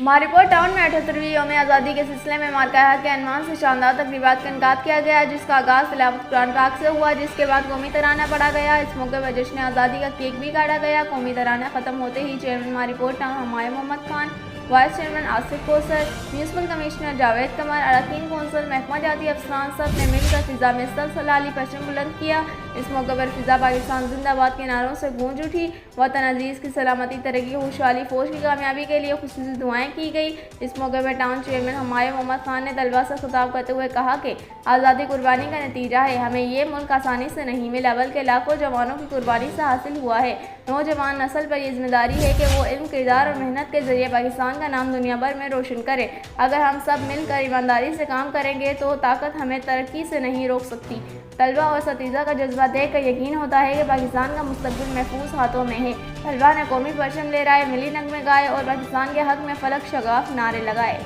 मारीपोर town में 78वीं यौम आज़ादी के सिलसिले में मार्का हक के अनवान से शानदार तकरीबात का इनकाद किया गया, जिसका आगाज़ तिलावत कुरान पाक से हुआ, जिसके बाद कौमी तराना पढ़ा गया। इस मौके पर जश्न आज़ादी का केक भी काटा गया। कौमी तराना खत्म होते ही chairman Mauripur town Humayun Mohammad Khan, vice chairman Asif Kausar, municipal commissioner Javed Qamar, अरकान कौंसिल, महकमा जाती अफसरान सब ने मिलकर फिजा में सलाली परचम बुलंद किया। इस मौके पर फिजा पाकिस्तान जिंदाबाद के नारों से गूंज उठी। वतन अजीज़ की सलामती, तरक्की, खुशहाली, फौज की कामयाबी के लिए खुसूसी दुआएं की गई। इस मौके पर टाउन चेयरमैन हुमायूं मोहम्मद खान ने तलबा से खिताब करते हुए कहा कि आज़ादी कुर्बानी का नतीजा है। हमें ये मुल्क आसानी से नहीं मिला, बल्कि लाखों जवानों की कुर्बानी से हासिल हुआ है। नौजवान नस्ल पर यह जिम्मेदारी है कि वो इल्म, किरदार और मेहनत के जरिए पाकिस्तान का नाम दुनिया भर में रोशन करे। अगर हम सब मिलकर ईमानदारी से काम करेंगे तो ताकत हमें तरक्की से नहीं रोक सकती। तलबा और सतीजा का जज्बा देखकर यकीन होता है कि पाकिस्तान का मुस्तकबिल महफूज हाथों में है। तलबा ने कौमी परचम लहराए, मिली नगमे गाए और पाकिस्तान के हक में फलक शगाफ नारे लगाए।